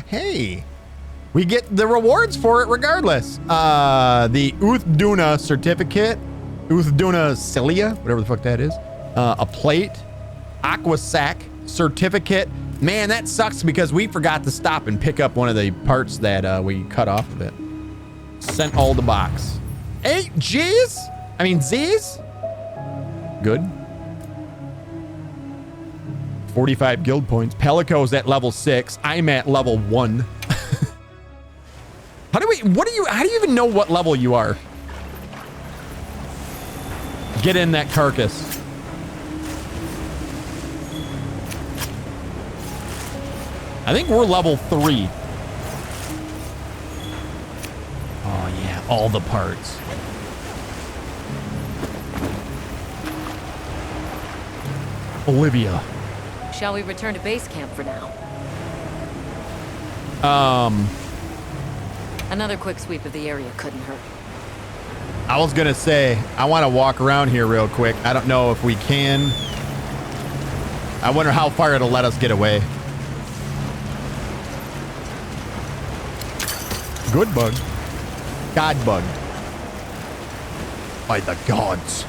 Hey, we get the rewards for it regardless. The Uthduna certificate, Uthduna cilia, whatever the fuck that is. A plate, aqua sac certificate. Man, that sucks because we forgot to stop and pick up one of the parts that we cut off of it. Sent all the box. 8 G's? I mean Z's? Good. 45 guild points. Pelico's at level 6. I'm at level 1. How do you even know what level you are? Get in that carcass. I think we're level 3. Oh yeah, all the parts. Olivia. Shall we return to base camp for now? Another quick sweep of the area couldn't hurt. I was gonna say, I want to walk around here real quick. I don't know if we can. I wonder how far it'll let us get away. Good bug. God bug. By the gods.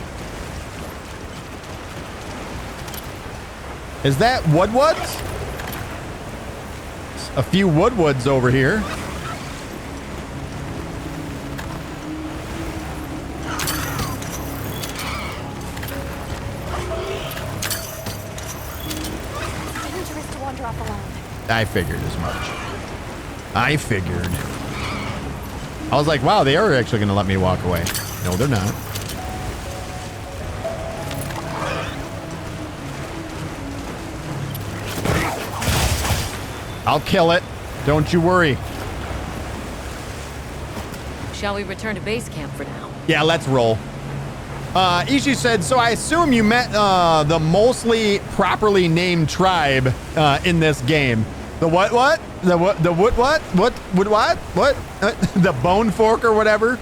Is that woodwoods? A few woodwoods over here. Dangerous to wander off alone. I figured as much. I figured. I was like, wow, they are actually going to let me walk away. No, they're not. I'll kill it. Don't you worry. Shall we return to base camp for now? Yeah, let's roll. Ishi said, so I assume you met the mostly properly named tribe in this game. The what? The what? The what? What? The bone fork or whatever?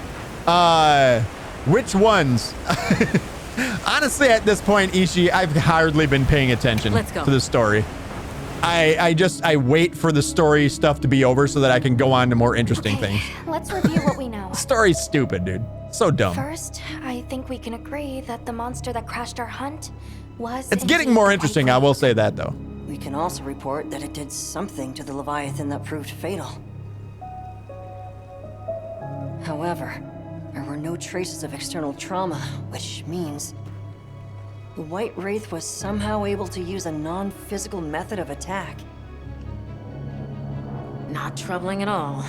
Which ones? Honestly, at this point, Ishi, I've hardly been paying attention to the story. I wait for the story stuff to be over so that I can go on to more interesting things. Let's review what we know. Story's stupid, dude. So dumb. First, I think we can agree that the monster that crashed our hunt was... It's getting more interesting, I will say that, though. We can also report that it did something to the Leviathan that proved fatal. However, there were no traces of external trauma, which means the White Wraith was somehow able to use a non-physical method of attack. Not troubling at all.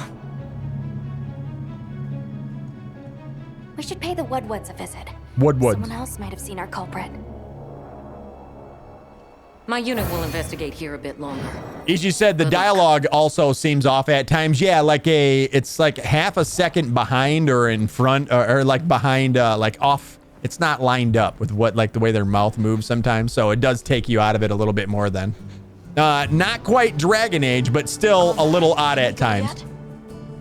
We should pay the Woodwoods a visit. Woodwoods. Someone else might have seen our culprit. My unit will investigate here a bit longer. Ishi said the dialogue also seems off at times. Yeah, it's like half a second behind or in front or like behind, like off. It's not lined up with what, like the way their mouth moves sometimes. So it does take you out of it a little bit more then. Not quite Dragon Age, but still a little odd at times.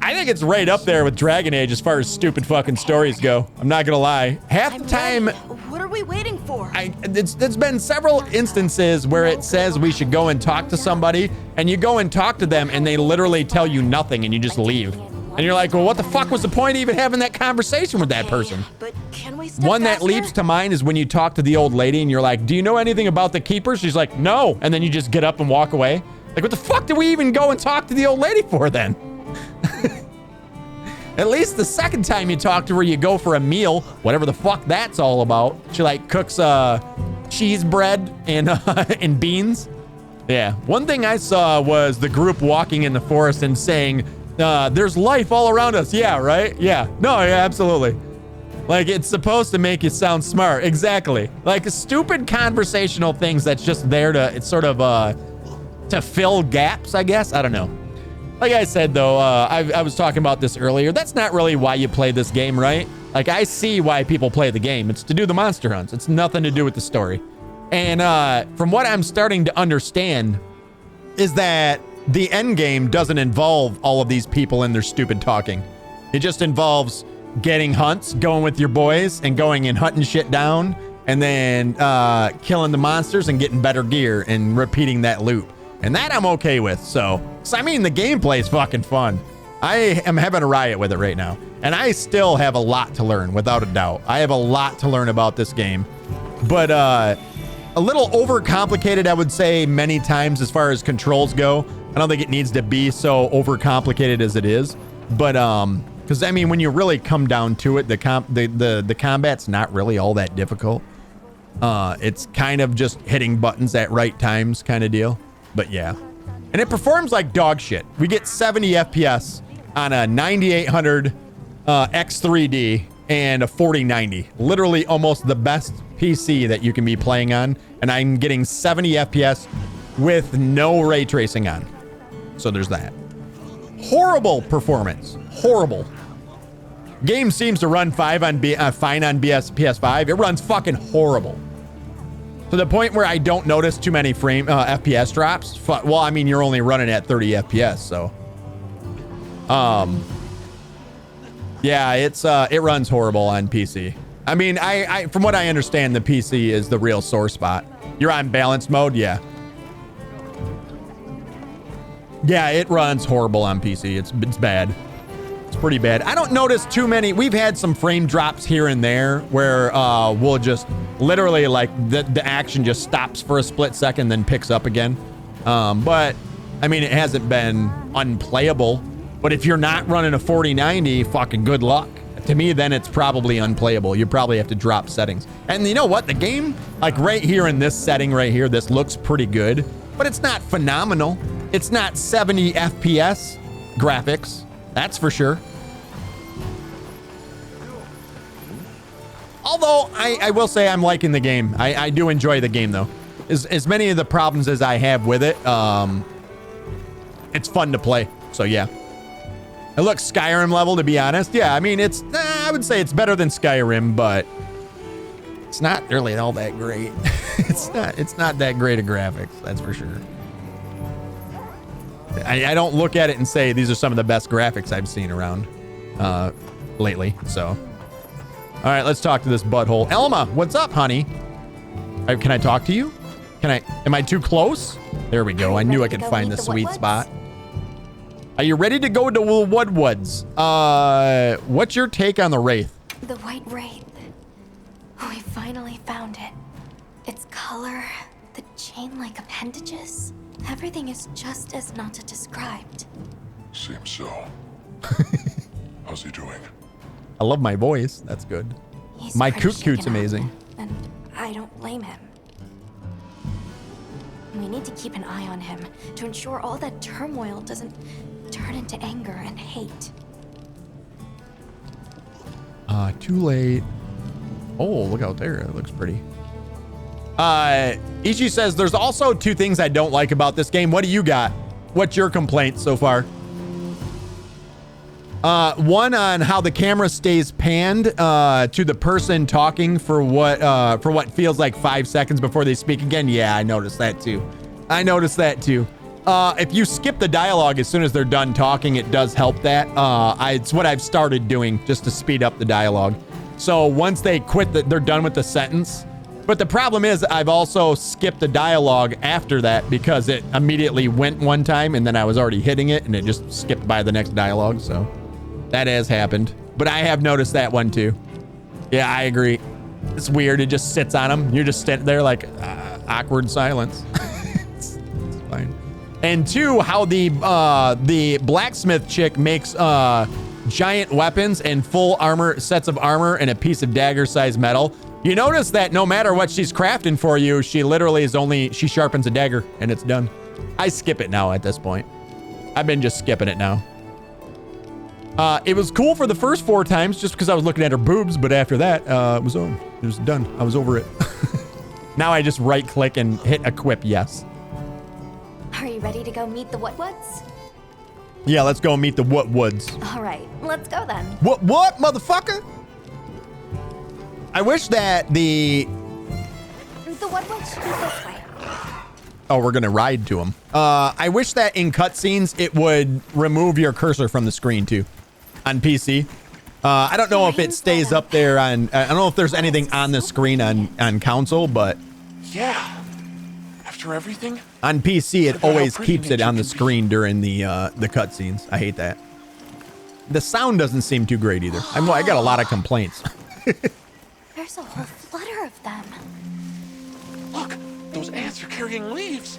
I think it's right up there with Dragon Age as far as stupid fucking stories go. I'm not gonna lie. Half the time, What are we waiting for? there's been several instances where it says we should go and talk to somebody, and you go and talk to them, and they literally tell you nothing, and you just leave. And you're like, well, what the fuck was the point of even having that conversation with that person? But can we step One that faster? leaps to mind is when you talk to the old lady, and you're like, do you know anything about the keepers? She's like, no. And then you just get up and walk away. Like, what the fuck did we even go and talk to the old lady for then? At least the second time you talk to her, you go for a meal, whatever the fuck that's all about. She like cooks cheese bread and and beans. Yeah. One thing I saw was the group walking in the forest and saying, there's life all around us. Yeah, right? Yeah. No, yeah, absolutely. Like, it's supposed to make you sound smart. Exactly. Like stupid conversational things that's just there to, it's sort of to fill gaps, I guess. I don't know. Like I said, though, I was talking about this earlier. That's not really why you play this game, right? Like, I see why people play the game. It's to do the monster hunts. It's nothing to do with the story. And from what I'm starting to understand is that the end game doesn't involve all of these people and their stupid talking. It just involves getting hunts, going with your boys, and going and hunting shit down, and then killing the monsters and getting better gear and repeating that loop. And that I'm okay with, so So, I mean, the gameplay is fucking fun. I am having a riot with it right now. And I still have a lot to learn, without a doubt. I have a lot to learn about this game. But a little overcomplicated, I would say, many times as far as controls go. I don't think it needs to be so overcomplicated as it is. But, because, I mean, when you really come down to it, the combat's not really all that difficult. It's kind of just hitting buttons at right times kind of deal. But, yeah. And it performs like dog shit. We get 70 FPS on a 9800 X3D and a 4090. Literally almost the best PC that you can be playing on. And I'm getting 70 FPS with no ray tracing on. So there's that. Horrible performance. Horrible. Game seems to run fine on PS5. It runs fucking horrible. To the point where I don't notice too many FPS drops. Well, I mean, you're only running at 30 FPS, so. Yeah, it runs horrible on PC. I mean, I from what I understand, the PC is the real sore spot. You're on balanced mode, yeah. Yeah, it runs horrible on PC. It's bad. It's pretty bad. I don't notice too many. We've had some frame drops here and there where we'll just literally like the action just stops for a split second, then picks up again. But I mean, it hasn't been unplayable. But if you're not running a 4090, fucking good luck. To me, then it's probably unplayable. You probably have to drop settings. And you know what? The game, like right here in this setting right here, this looks pretty good, but it's not phenomenal. It's not 70 FPS graphics. That's for sure. Although I will say I'm liking the game. I do enjoy the game though. As many of the problems as I have with it, it's fun to play. So yeah. It looks Skyrim level, to be honest. Yeah, I mean, I would say it's better than Skyrim, but it's not really all that great. It's not that great of graphics, that's for sure. I don't look at it and say these are some of the best graphics I've seen around lately, so. All right, let's talk to this butthole. Elma, what's up, honey? Can I talk to you? Am I too close? There we go. I knew I could find the sweet spot. Are you ready to go to Woodwoods? What's your take on the Wraith? The White Wraith. We finally found it. Its color, the chain-like appendages. Everything is just as Nata described. Seems so. How's he doing? I love my voice. That's good. He's My pretty coot's shaken amazing. up, and I don't blame him. We need to keep an eye on him to ensure all that turmoil doesn't turn into anger and hate. Too late. Oh, look out there. It looks pretty. Ichi says there's also two things I don't like about this game. What do you got? What's your complaint so far? One on how the camera stays panned to the person talking for what feels like 5 seconds before they speak again. Yeah, I noticed that too. If you skip the dialogue as soon as they're done talking, it does help that. It's what I've started doing just to speed up the dialogue. So once they quit, they're done with the sentence. But the problem is I've also skipped the dialogue after that because it immediately went one time and then I was already hitting it and it just skipped by the next dialogue. So that has happened. But I have noticed that one too. Yeah, I agree. It's weird. It just sits on them. You're just sitting there like awkward silence. It's fine. And two, how the blacksmith chick makes giant weapons and full armor sets of armor and a piece of dagger-sized metal. You notice that no matter what she's crafting for you, she literally she sharpens a dagger and it's done. I skip it now at this point. I've been just skipping it now. It was cool for the first 4 times just because I was looking at her boobs, but after that, it was on. It was done. I was over it. Now I just right-click and hit equip yes. Are you ready to go meet the Woodwoods? Yeah, let's go meet the Woodwoods. All right, let's go then. What, motherfucker? I wish that The Woodwoods should be this way. Oh, we're gonna ride to them. I wish that in cutscenes it would remove your cursor from the screen too, on PC. I don't know if it stays up there on. I don't know if there's anything on the screen on console, but Yeah. I've After everything? On PC, it Forgot how always pretty keeps it nature on the can be. screen during the cutscenes. I hate that. The sound doesn't seem too great either. I got a lot of complaints. There's a whole flutter of them. Look, those ants are carrying leaves.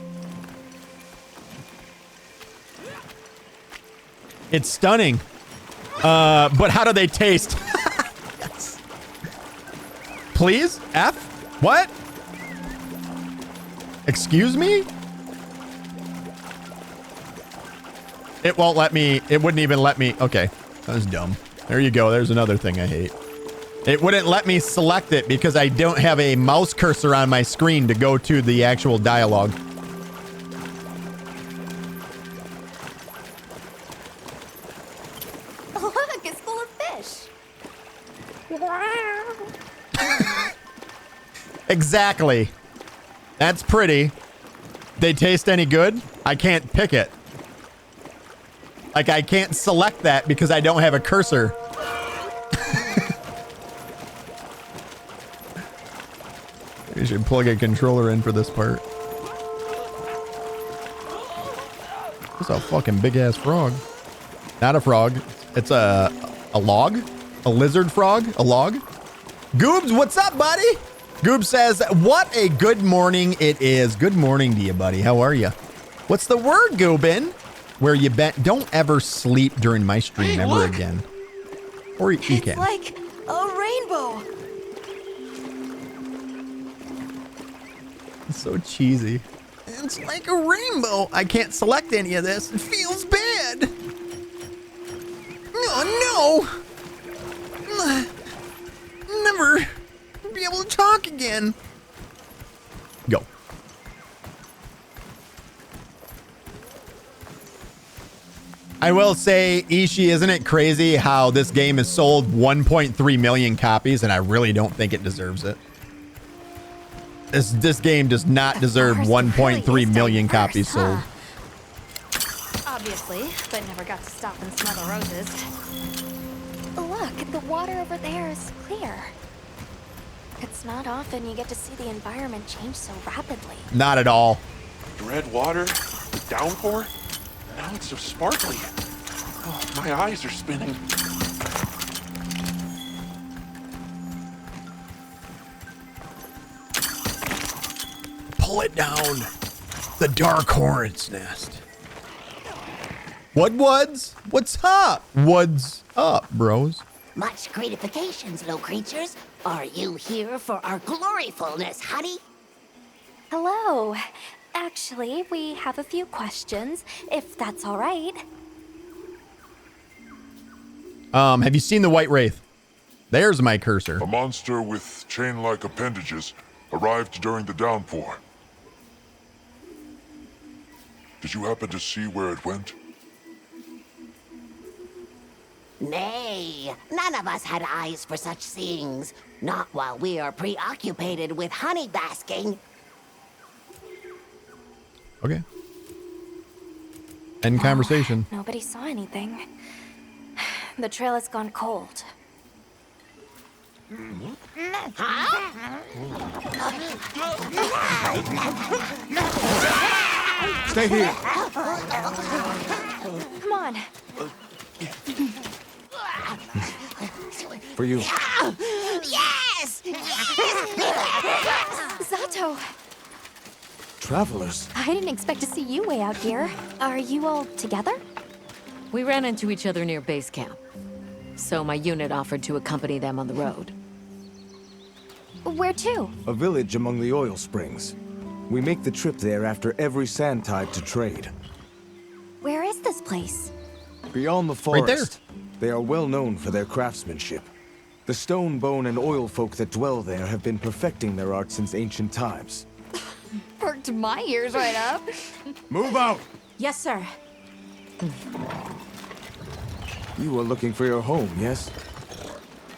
It's stunning. But how do they taste? Yes. Please? F? What? Excuse me? It won't let me. It wouldn't even let me. Okay. That was dumb. There you go. There's another thing I hate. It wouldn't let me select it because I don't have a mouse cursor on my screen to go to the actual dialogue. Look, it's full of fish. Exactly. That's pretty. They taste any good? I can't pick it. Like, I can't select that because I don't have a cursor. You should plug a controller in for this part. It's a fucking big ass frog. Not a frog. It's a log? A lizard frog? A log? Goobs, what's up, buddy? Goob says, what a good morning it is. Good morning to you, buddy. How are you? What's the word, Goobin? Where you bet. Don't ever sleep during my stream ever again. Or you It's can. like a rainbow. It's so cheesy. It's like a rainbow. I can't select any of this. It feels bad. Oh, no. Never be able to talk again. Go. I will say, Ishii, isn't it crazy how this game has sold 1.3 million copies and I really don't think it deserves it? This game does not deserve Ours 1.3 really is million diverse, copies sold. Obviously, but never got to stop and smell the roses. Look, the water over there is clear. It's not often you get to see the environment change so rapidly. Not at all. The red water, the downpour. Now it's so sparkly. Oh, my eyes are spinning. Pull it down. The dark hornet's nest. What woods? What's up? What's up, bros? Much gratifications, little creatures. Are you here for our gloryfulness, honey? Hello. Actually, we have a few questions, if that's all right. Have you seen the White Wraith? There's my cursor. A monster with chain-like appendages arrived during the downpour. Did you happen to see where it went? Nay, none of us had eyes for such things. Not while we are preoccupied with honey basking. Okay. End conversation. Nobody saw anything. The trail has gone cold. Stay here. Come on. For you. Yes! Zato, Travelers. I didn't expect to see you way out here. Are you all together? We ran into each other near base camp, so my unit offered to accompany them on the road. Where to? A village among the oil springs. We make the trip there after every sand tide to trade. Where is this place? Beyond the Right there. forest, they are well known for their craftsmanship. The stone, bone, and oil folk that dwell there have been perfecting their art since ancient times. Perked my ears right up. Move out! Yes, sir. You are looking for your home, yes?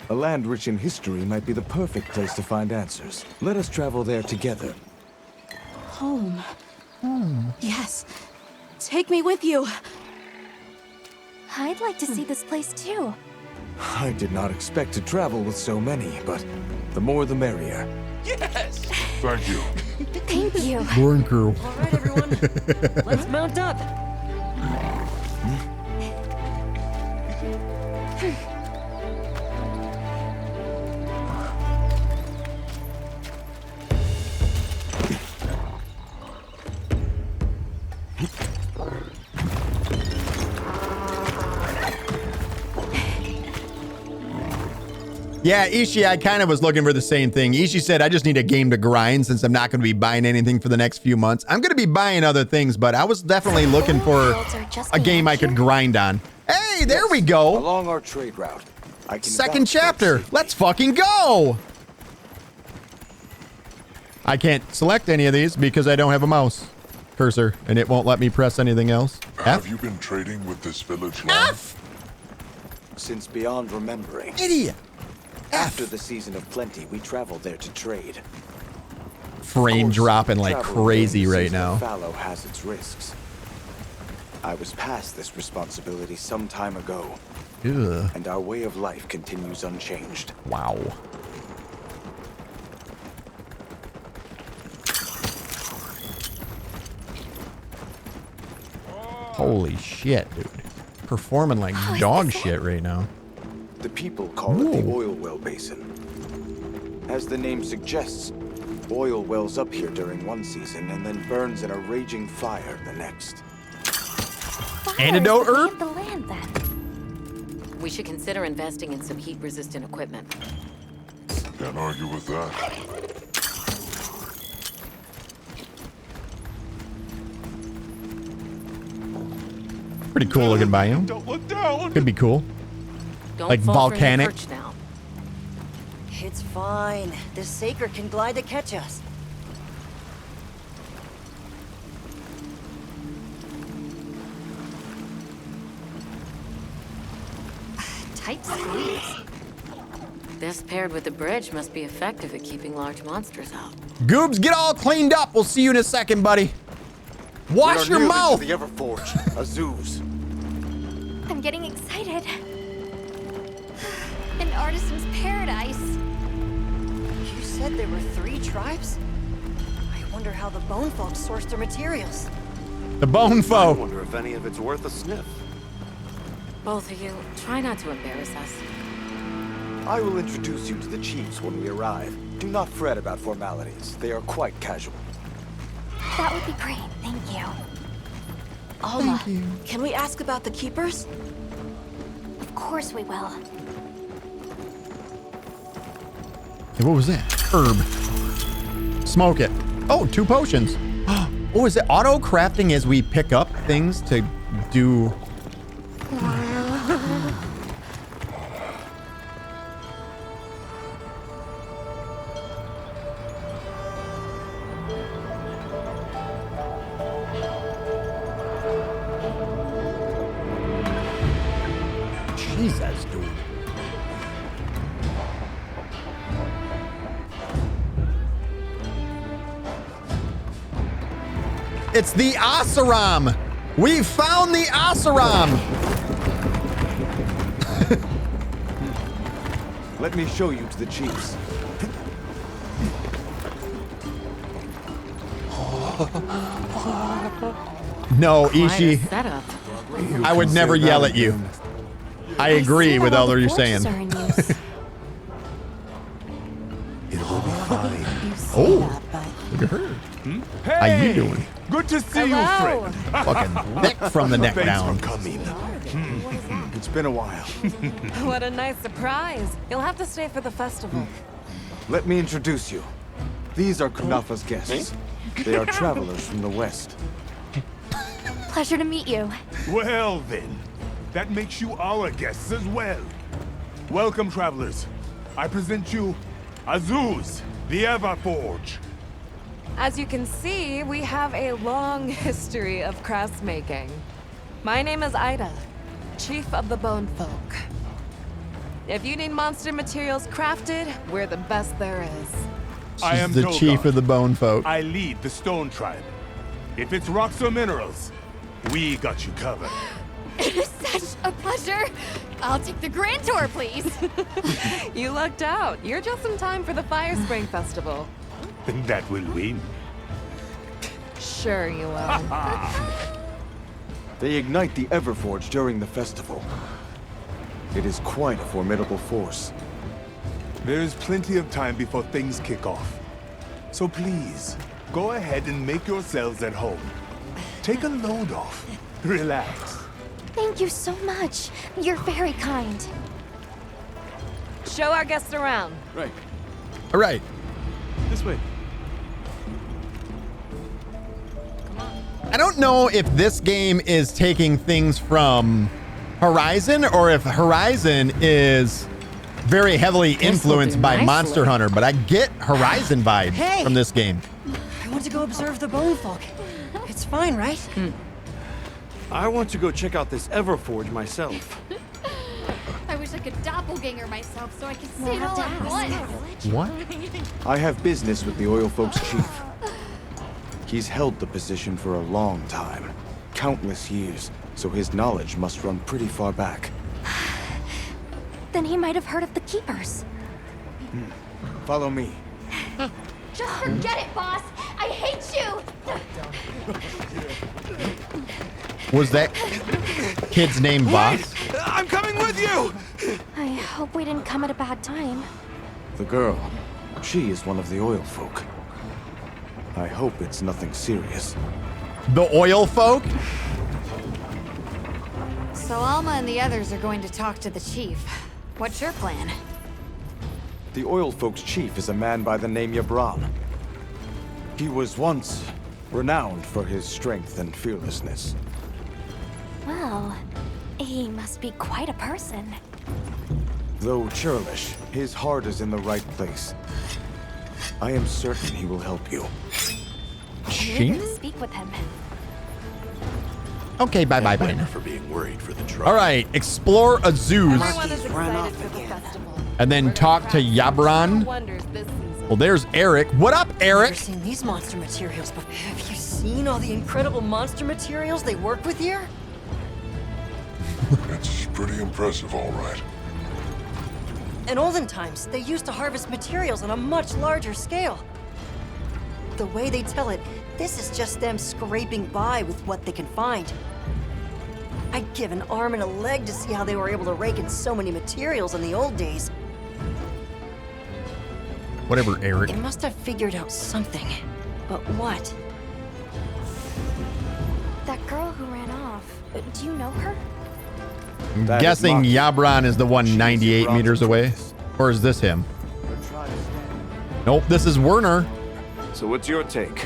A land rich in history might be the perfect place to find answers. Let us travel there together. Home. Yes. Take me with you. I'd like to see this place too. I did not expect to travel with so many, but the more the merrier. Thank you. Thank you. Born girl. All right, everyone. Let's mount up. Yeah, Ishi, I kind of was looking for the same thing. Ishi said, I just need a game to grind since I'm not going to be buying anything for the next few months. I'm going to be buying other things, but I was definitely looking for a game I could grind on. Hey, there we go. Along our trade route. Second chapter. Let's fucking go. I can't select any of these because I don't have a mouse cursor, and it won't let me press anything else. Have F? you been trading with this village long? F? Since beyond remembering. Idiot. After the season of plenty, we traveled there to trade. Frame dropping like crazy right now. Fallow has its risks. I was past this responsibility some time ago. Ugh. And our way of life continues unchanged. Wow. Holy shit, dude. Performing like dog shit right now. The people call it the oil well basin. As the name suggests, oil wells up here during one season and then burns in a raging fire the next. Antidote herb? The land, then. We should consider investing in some heat-resistant equipment. Can't argue with that. Pretty cool looking biome. Don't look down. Could be cool. Don't Like fall volcanic. For your perch now. It's fine. This Saker can glide to catch us. Tight squeeze. This paired with the bridge must be effective at keeping large monsters out. Goobs, get all cleaned up. We'll see you in a second, buddy. Wash your mouth. The Everforge, Azuz. I'm getting excited. An artisan's paradise. You said there were 3 tribes? I wonder how the bone folk source their materials. The bone I foe. wonder if any of it's worth a sniff. Both of you, try not to embarrass us. I will introduce you to the chiefs when we arrive. Do not fret about formalities. They are quite casual. That would be great, thank you. Alma, can we ask about the keepers? Of course we will. Hey, what was that? Herb. Smoke it. Oh, 2 potions. Oh, is it auto crafting as we pick up things to do? Jesus, dude. It's the Oseram. We found the Oseram. Let me show you to the chiefs. No, Quite a Ishi, setup. I would never yell at you. I agree with all that you're saying. Are in use. It will be fine. Oh, look at her. How you doing? Good to see you, friend. Fucking thick from the neck Thanks down. for coming. It's been a while. What a nice surprise. You'll have to stay for the festival. Let me introduce you. These are Kunafa's guests. They are travelers from the west. Pleasure to meet you. Well then, that makes you our guests as well. Welcome, travelers. I present you Azuz, the Everforge. As you can see, we have a long history of crafts making. My name is Ida, Chief of the Bone Folk. If you need monster materials crafted, we're the best there is. I am She's the Togar. chief of the bone folk. I lead the Stone Tribe. If it's rocks or minerals, we got you covered. It is such a pleasure. I'll take the grand tour, please. You lucked out. You're just in time for the Fire Spring Festival. That will win. sure you will. They ignite the Everforge during the festival. It is quite a formidable force. There is plenty of time before things kick off. So please, go ahead and make yourselves at home. Take a load off. Relax. Thank you so much. You're very kind. Show our guests around. Right. All right. This way. I don't know if this game is taking things from Horizon or if Horizon is very heavily influenced by Monster Hunter, but I get Horizon vibes from this game. I want to go observe the bone folk. It's fine, right? I want to go check out this Everforge myself. I wish I could doppelganger myself so I could see it all at once. What? I have business with the Oil Folks chief. He's held the position for a long time, countless years, so his knowledge must run pretty far back. Then he might have heard of the Keepers. Follow me. Just forget it, boss. I hate you. Was that kid's name Boss? I'm coming with you! I hope we didn't come at a bad time. The girl, she is one of the Oil Folk. I hope it's nothing serious. The Oil Folk? So Alma and the others are going to talk to the chief. What's your plan? The Oil Folks chief is a man by the name Yabran. He was once renowned for his strength and fearlessness. Well, he must be quite a person. Though churlish, his heart is in the right place. I am certain he will help you. I'm eager to speak with him. Okay, bye. For being worried for the truck. All right, explore Azuz. Everyone is excited for the festival. And then talk to Yabran. Wonders this season. Well, there's Eric. What up, I've Eric? never seen these monster materials before. Have you seen all the incredible monster materials they work with here? It's pretty impressive, all right. In olden times, they used to harvest materials on a much larger scale. The way they tell it, this is just them scraping by with what they can find. I'd give an arm and a leg to see how they were able to rake in so many materials in the old days. Whatever, Eric. It must have figured out something. But what? That girl who ran off, do you know her? I'm That is guessing Maki. Yabran is the one She's 98 Yabran's meters away. apprentice. Or is this him? Nope, this is Werner So what's your take?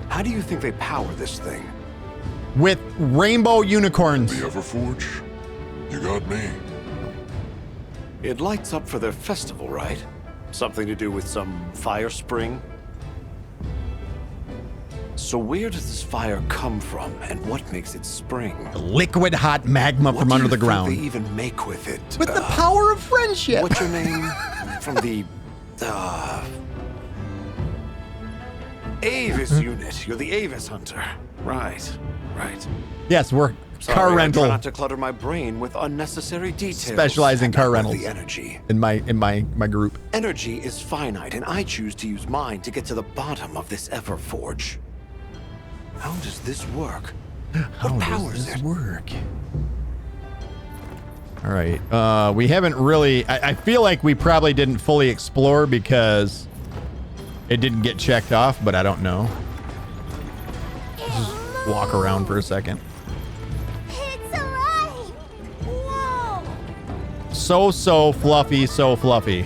How do you think they power this thing? with rainbow unicorns. The Everforge? You got me. It lights up for their festival, right? Something to do with some fire spring? So where does this fire come from, and what makes it spring? Liquid hot magma What from do under you the think ground. they even make with it? With the power of friendship. What's your name? From the Avis unit. You're the Avis hunter. Right. Yes, we're Sorry, car I rental. try not to clutter my brain with unnecessary details. Specialize in And car I love rentals. The energy. in my group. Energy is finite, and I choose to use mine to get to the bottom of this Everforge. How does this work? What powers it? work? All right. We haven't really. I feel like we probably didn't fully explore because it didn't get checked off, but I don't know. Just walk around for a second. It's alive! Whoa! So fluffy, so fluffy.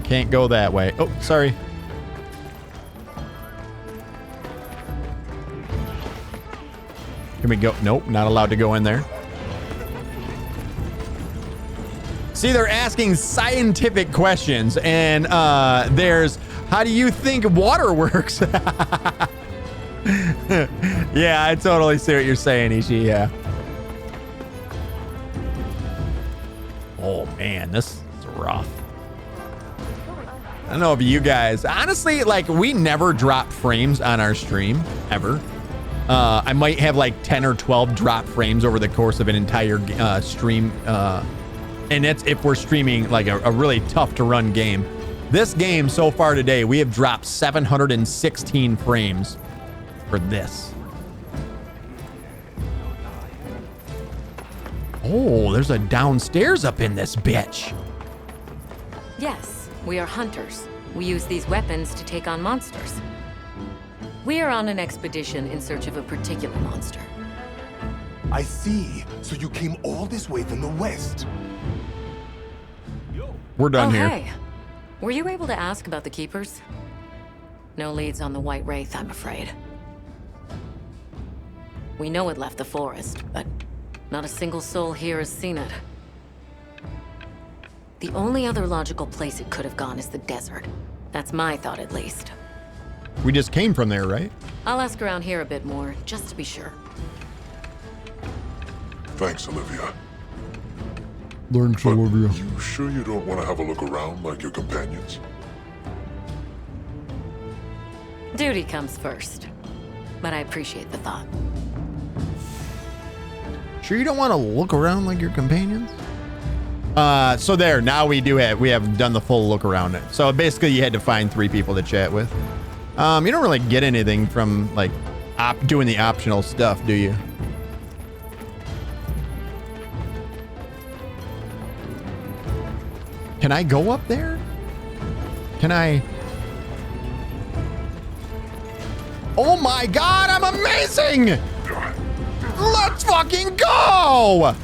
Can't go that way. Oh, sorry. Can we go? Nope, not allowed to go in there. See, they're asking scientific questions, and there's, how do you think water works? Yeah, I totally see what you're saying, Ishi, yeah. Oh, man, this is rough. I don't know if you guys, honestly, like, we never drop frames on our stream, ever. I might have like 10 or 12 drop frames over the course of an entire stream And that's if we're streaming like a really tough to run game. This game so far today, we have dropped 716 frames for this. Oh, there's a downstairs up in this bitch. Yes, we are hunters. We use these weapons to take on monsters. We are on an expedition in search of a particular monster. I see. So you came all this way from the west. We're done here. Hey. Were you able to ask about the Keepers? No leads on the White Wraith, I'm afraid. We know it left the forest, but not a single soul here has seen it. The only other logical place it could have gone is the desert. That's my thought, at least. We just came from there, right? I'll ask around here a bit more, just to be sure. Thanks, Olivia. Learn Olivia. You sure you don't want to have a look around like your companions? Duty comes first, but I appreciate the thought. Sure you don't want to look around like your companions? So there, now we have done the full look around it. So basically you had to find 3 people to chat with. You don't really get anything from like doing the optional stuff, do you? Can I go up there? Can I? Oh my God, I'm amazing! Let's fucking go!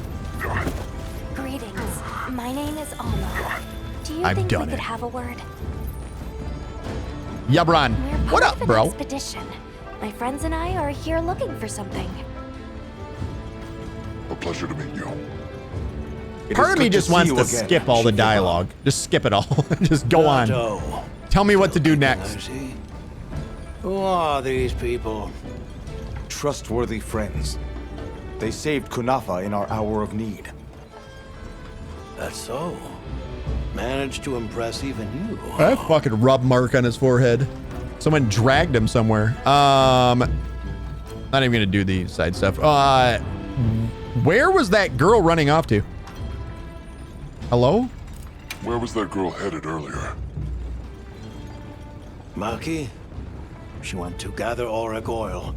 Greetings. My name is Alma. Do you I've think done we it. could have a word? Yeah, Bron. We're part What up, of an bro? expedition. My friends and I are here looking for something. A pleasure to meet you. Part of me just wants to skip all the dialogue. Just skip it all. Just go on. Tell me what to do next. Who are these people? Trustworthy friends. They saved Kunafa in our hour of need. That's so. Managed to impress even you. A fucking rub mark on his forehead. Someone dragged him somewhere. Not even gonna do the side stuff. Where was that girl running off to? Hello? Where was that girl headed earlier? Maki? She went to gather auric oil.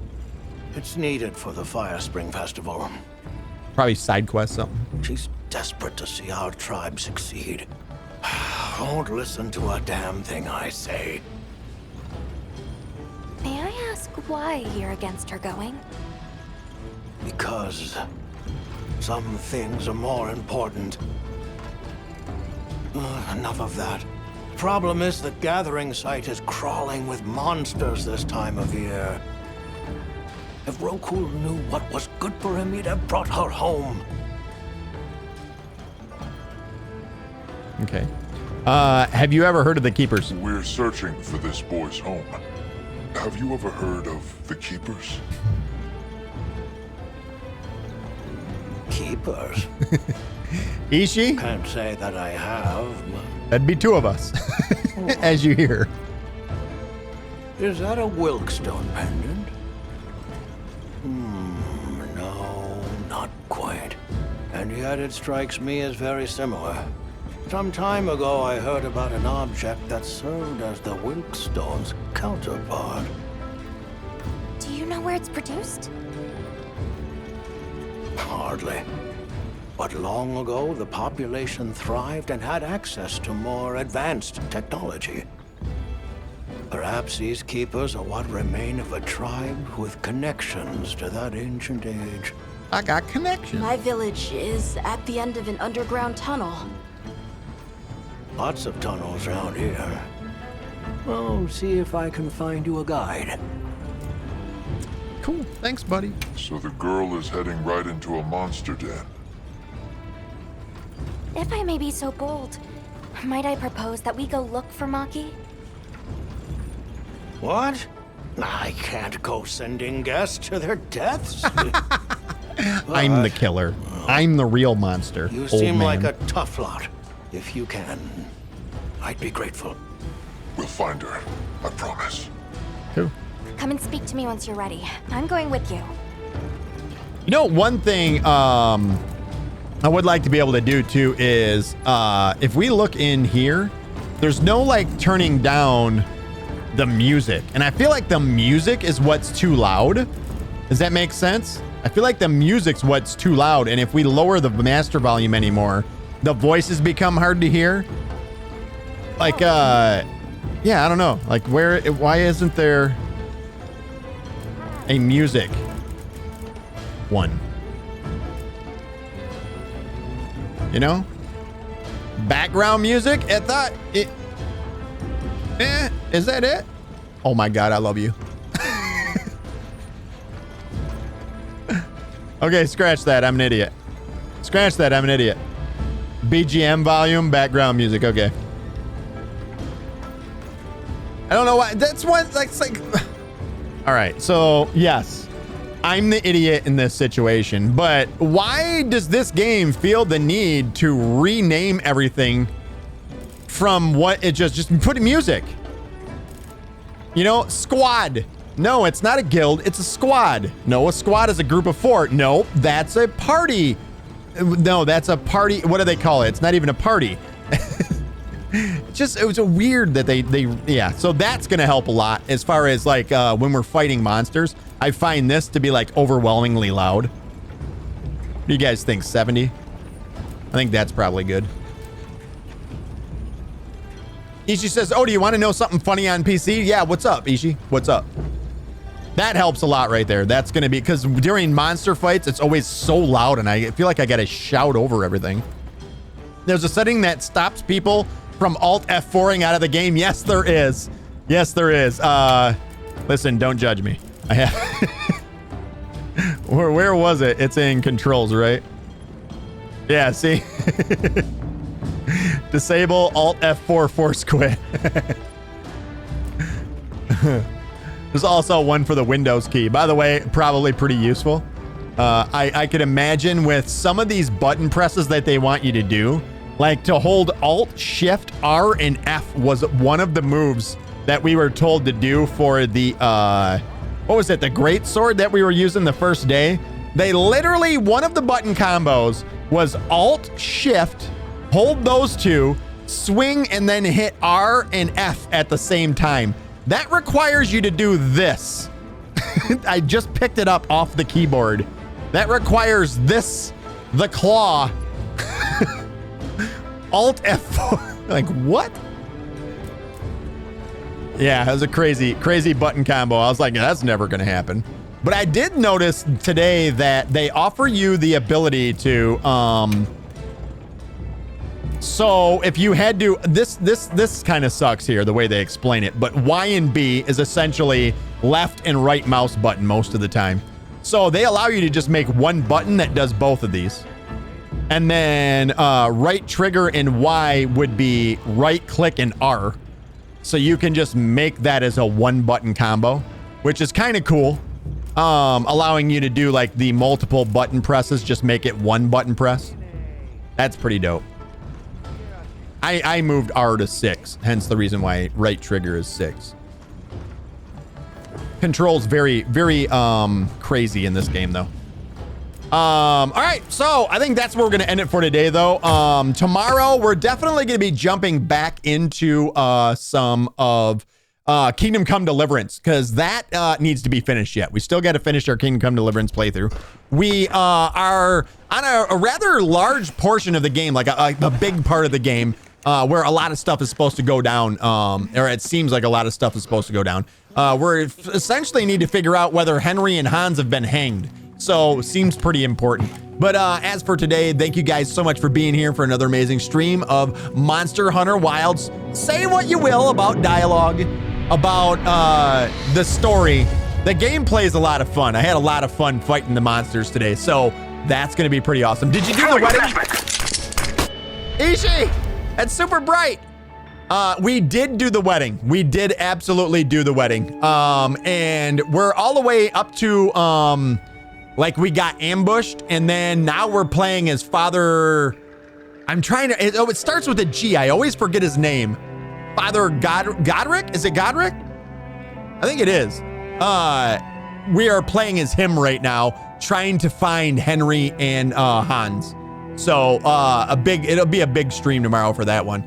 It's needed for the Fire Spring Festival. Probably side quest something. She's desperate to see our tribe succeed. Won't listen to a damn thing I say. May I ask why you're against her going? Because some things are more important. Enough of that. Problem is the gathering site is crawling with monsters this time of year. If Roku knew what was good for him, he'd have brought her home. Okay. Have you ever heard of the Keepers? We're searching for this boy's home. Have you ever heard of the Keepers? Keepers? Ishi? Can't say that I have, but... That'd be 2 of us, as you hear. Is that a Wilkstone pendant? No, not quite. And yet it strikes me as very similar. Some time ago I heard about an object that served as the Wilkstone's counterpart. Do you know where it's produced? Hardly. But long ago, the population thrived and had access to more advanced technology. Perhaps these keepers are what remain of a tribe with connections to that ancient age. I got connections. My village is at the end of an underground tunnel. Lots of tunnels around here. Well, see if I can find you a guide. Cool. Thanks, buddy. So the girl is heading right into a monster den. If I may be so bold, might I propose that we go look for Maki? What? I can't go sending guests to their deaths. I'm the killer. I'm the real monster. You old seem man. like a tough lot. If you can, I'd be grateful. We'll find her. I promise. Cool. Come and speak to me once you're ready. I'm going with you. You know, one thing, I would like to be able to do too is if we look in here, there's no like turning down the music. And I feel like the music is what's too loud. Does that make sense? I feel like the music's what's too loud. And if we lower the master volume anymore, the voices become hard to hear. Like, yeah, I don't know. Like why isn't there a music one? You know? Background music? I thought it... is that it? Oh my God, I love you. Okay, scratch that. I'm an idiot. Scratch that. I'm an idiot. BGM volume, background music. Okay. I don't know why. That's what, that's like... All right, so yes, I'm the idiot in this situation, but why does this game feel the need to rename everything from what it just put music? You know, squad. No, it's not a guild. It's a squad. No, a squad is a group of 4. No, that's a party. No, that's a party. What do they call it? It's not even a party. It was a weird that they yeah. So that's going to help a lot as far as like when we're fighting monsters. I find this to be like overwhelmingly loud. What do you guys think? 70? I think that's probably good. Ishi says, oh, do you want to know something funny on PC? Yeah, what's up, Ishi? What's up? That helps a lot right there. That's going to be, because during monster fights, it's always so loud, and I feel like I got to shout over everything. There's a setting that stops people from Alt F4ing out of the game. Yes, there is. Yes, there is. Listen, don't judge me. I have... Where was it? It's in controls, right? Yeah, see? Disable Alt F4 force quit. There's also one for the Windows key. By the way, probably pretty useful. I could imagine with some of these button presses that they want you to do, like to hold Alt, Shift, R, and F was one of the moves that we were told to do for the, what was it? The great sword that we were using the first day. They literally, one of the button combos was Alt, Shift, hold those two, swing, and then hit R and F at the same time. That requires you to do this. I just picked it up off the keyboard. That requires this, the claw. Alt F4. Like, what? Yeah, it was a crazy button combo. I was like, that's never going to happen. But I did notice today that they offer you the ability to, so if you had to, this kind of sucks here, the way they explain it, but Y and B is essentially left and right mouse button most of the time. So they allow you to just make one button that does both of these. And then right trigger and Y would be right click and R. So you can just make that as a one button combo, which is kind of cool. Allowing you to do like the multiple button presses, just make it one button press. That's pretty dope. I moved R to 6, hence the reason why right trigger is 6. Controls very, very crazy in this game though. All right, so I think that's where we're gonna end it for today though. Tomorrow we're definitely gonna be jumping back into some of Kingdom Come Deliverance, because that needs to be finished yet. We still got to finish our Kingdom Come Deliverance playthrough. We are on a rather large portion of the game, like a big part of the game, where a lot of stuff is supposed to go down, or it seems like a lot of stuff is supposed to go down. We essentially need to figure out whether Henry and Hans have been hanged. So seems pretty important. But as for today, thank you guys so much for being here for another amazing stream of Monster Hunter Wilds. Say what you will about dialogue, about the story. The gameplay is a lot of fun. I had a lot of fun fighting the monsters today, so that's going to be pretty awesome. Did you do the wedding? Ishi, that's super bright. We did do the wedding. We did absolutely do the wedding. And we're all the way up to, like we got ambushed, and then now we're playing as Father, I'm trying to, it starts with a G. I always forget his name. Father Godric? Is it Godric? I think it is. We are playing as him right now, trying to find Henry and Hans. So it'll be a big stream tomorrow for that one.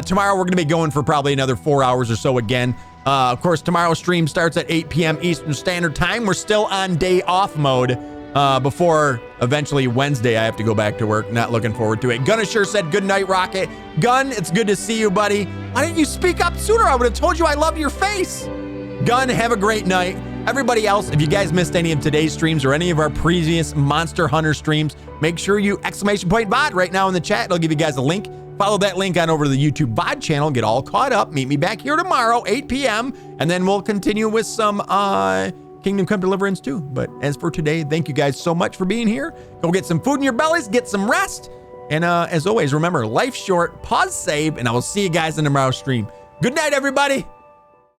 Tomorrow we're going to be going for probably another 4 hours or so again. Of course, tomorrow's stream starts at 8 p.m. Eastern Standard Time. We're still on day off mode before eventually Wednesday I have to go back to work. Not looking forward to it. Gunna sure said good night, Rocket. Gun, it's good to see you, buddy. Why didn't you speak up sooner? I would have told you I love your face. Gun, have a great night. Everybody else, if you guys missed any of today's streams or any of our previous Monster Hunter streams, make sure you !VOD right now in the chat. It'll give you guys a link. Follow that link on over to the YouTube VOD channel. Get all caught up. Meet me back here tomorrow, 8 p.m. And then we'll continue with some Kingdom Come Deliverance too. But as for today, thank you guys so much for being here. Go get some food in your bellies. Get some rest. And as always, remember, life's short. Pause, save, and I will see you guys in tomorrow's stream. Good night, everybody.